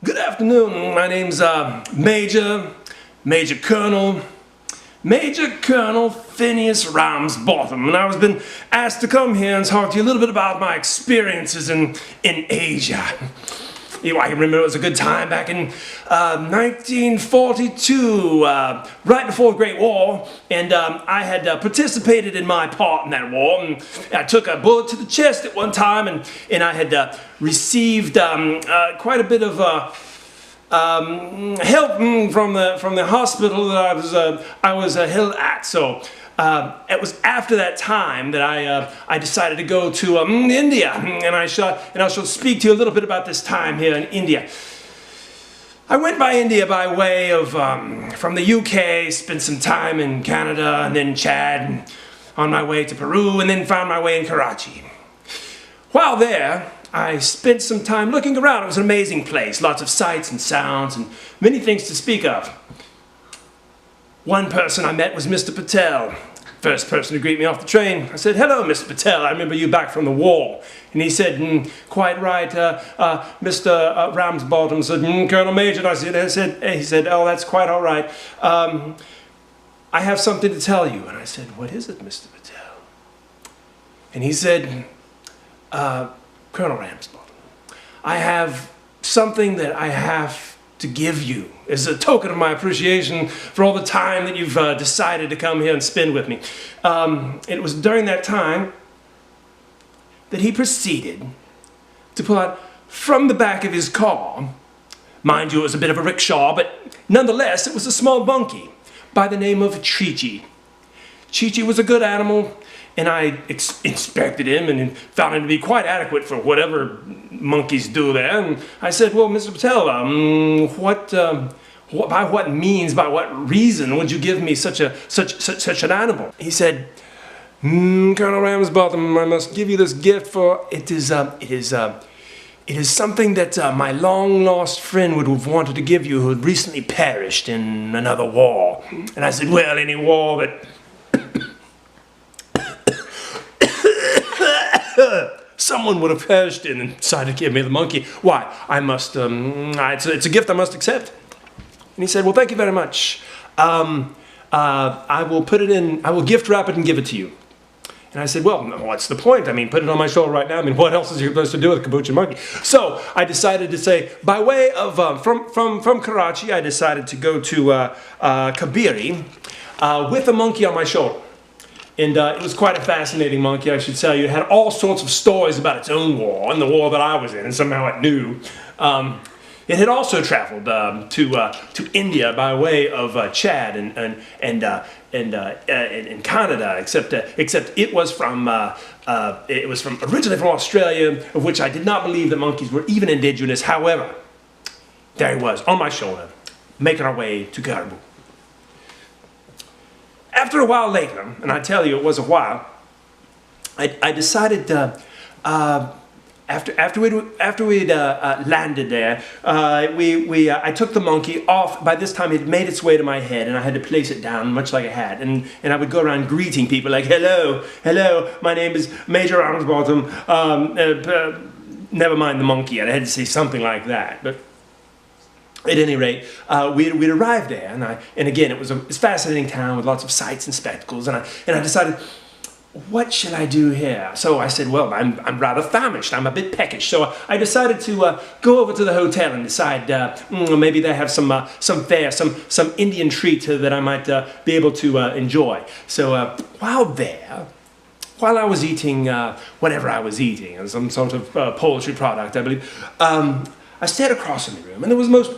Good afternoon. My name's Major Colonel Phineas Ramsbottom, and I was been asked to come here and talk to you a little bit about my experiences in Asia. I can remember it was a good time back in 1942, right before the Great War, and I had participated in my part in that war. And I took a bullet to the chest at one time, and I had received quite a bit of help from the hospital that I was held at. So it was after that time that I decided to go to India, and I shall speak to you a little bit about this time here in India. I went by India by way of from the UK, spent some time in Canada, and then Chad, and on my way to Peru, and then found my way in Karachi. While there, I spent some time looking around. It was an amazing place, lots of sights and sounds and many things to speak of. One person I met was Mr. Patel, first person to greet me off the train. I said, "Hello, Mr. Patel, I remember you back from the war." And he said, "Quite right, Mr. Ramsbottom." Said, "Colonel Major." And he said, "Oh, that's quite all right. I have something to tell you." And I said, "What is it, Mr. Patel?" And he said, "Colonel Ramsbottom, I have something that I have to give you as a token of my appreciation for all the time that you've decided to come here and spend with me." It was during that time that he proceeded to pull out from the back of his car, mind you, it was a bit of a rickshaw, but nonetheless it was a small monkey by the name of Chi-Chi. Chi-Chi was a good animal, and I inspected him and found him to be quite adequate for whatever monkeys do there. And I said, "Well, Mr. Patel, by what means, by what reason would you give me such an animal?" He said, "Colonel Ramsbottom, I must give you this gift, for it is something that my long-lost friend would have wanted to give you, who had recently perished in another war." And I said, "Well, any war that someone would have perished in and decided to give me the monkey, why, I must, it's a gift I must accept." And he said, "Well, thank you very much. I will put it in, I will gift wrap it and give it to you." And I said, "Well, what's the point? I mean, put it on my shoulder right now. I mean, what else is you supposed to do with a capuchin monkey?" So I decided to say, by way of, from Karachi, I decided to go to Kabiri with a monkey on my shoulder. And it was quite a fascinating monkey, I should tell you. It had all sorts of stories about its own war and the war that I was in, and somehow it knew. It had also traveled to India by way of Chad and Canada, except it was originally from Australia, of which I did not believe that monkeys were even indigenous. However, there he was on my shoulder, making our way to Garbu. After a while later, and I tell you it was a while, I decided after we'd landed there, I took the monkey off. By this time it made its way to my head, and I had to place it down much like a hat, and I would go around greeting people like, "Hello, my name is Major Ramsbottom, never mind the monkey," and I had to say something like that. But at any rate, we'd arrived there, and again, it was a fascinating town with lots of sights and spectacles, and I decided, what shall I do here? So I said, well, I'm rather famished, I'm a bit peckish, so I decided to go over to the hotel and decide maybe they have some fare, some Indian treat that I might be able to enjoy. So while I was eating whatever I was eating, some sort of poultry product, I believe, I stared across in the room, and there was the most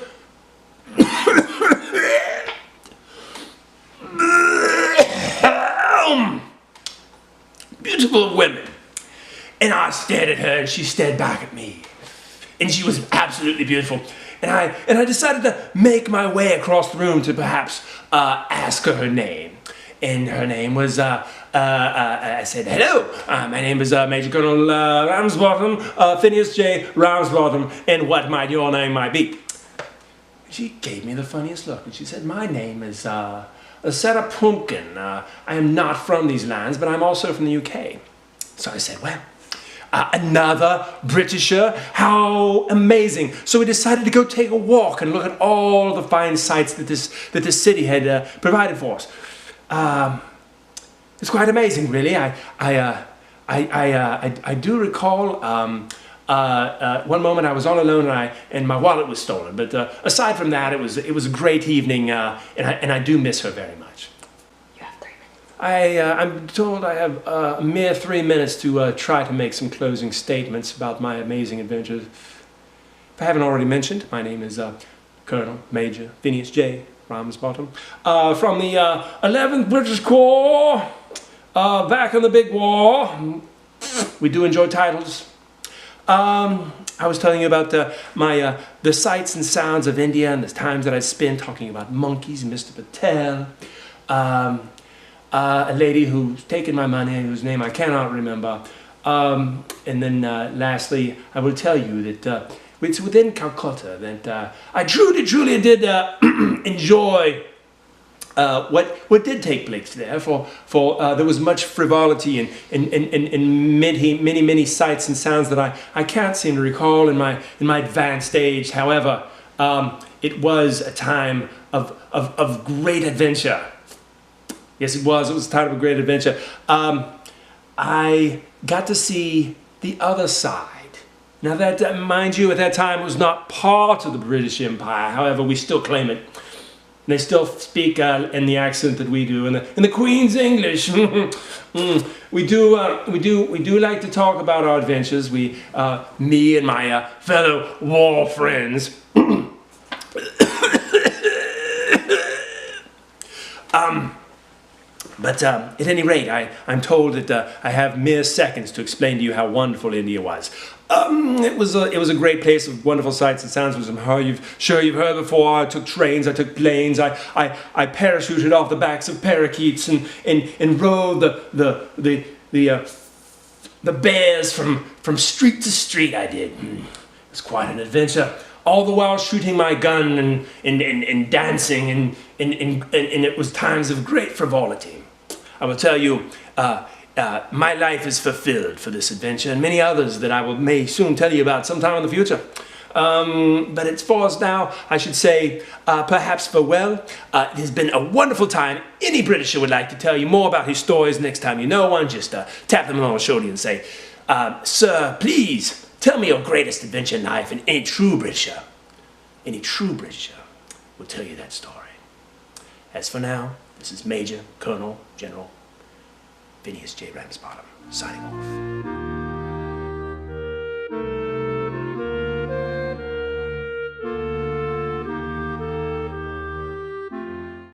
beautiful of women. And I stared at her, and she stared back at me. And she was absolutely beautiful. And I decided to make my way across the room to perhaps ask her name. And her name was, I said, "Hello, my name is Major Colonel Ramsbottom, Phineas J. Ramsbottom, and what might your name might be?" She gave me the funniest look, and she said, "My name is Sarah Pumpkin. I am not from these lands, but I'm also from the UK." So I said, "Well, Another Britisher? How amazing. So we decided to go take a walk and look at all the fine sights that this city had provided for us. It's quite amazing, really. I do recall one moment I was all alone and my wallet was stolen. But aside from that, it was a great evening, and I do miss her very much. You have 3 minutes. I'm told I have a mere 3 minutes to try to make some closing statements about my amazing adventures. If I haven't already mentioned, my name is Colonel Major Phineas J. Ramsbottom, from the 11th British Corps, back in the big war. We do enjoy titles. I was telling you about the sights and sounds of India and the times that I spent talking about monkeys, Mr. Patel, a lady who's taken my money, whose name I cannot remember, and then lastly, I will tell you that it's within Calcutta that I truly did enjoy what did take place there, for there was much frivolity and many sights and sounds that I can't seem to recall in my advanced age. However, it was a time of great adventure. Yes, it was a time of great adventure. I got to see the other side. Now that, mind you, at that time it was not part of the British Empire. However, we still claim it. They still speak in the accent that we do, in the Queen's English. We do like to talk about our adventures. Me and my fellow war friends. But at any rate, I'm told that I have mere seconds to explain to you how wonderful India was. It was a great place with wonderful sights and sounds, which I'm sure you've heard before. I took trains, I took planes, I parachuted off the backs of parakeets and rode the bears from street to street. I did. It was quite an adventure. All the while shooting my gun and dancing and it was times of great frivolity. I will tell you, my life is fulfilled for this adventure and many others that I may soon tell you about sometime in the future. But as far as now, I should say perhaps farewell. It has been a wonderful time. Any Britisher would like to tell you more about his stories next time you know one. Just tap them on the shoulder and say, Sir, please tell me your greatest adventure in life. And any true Britisher will tell you that story. As for now, this is Major, Colonel, General Phineas J. Ramsbottom, signing off.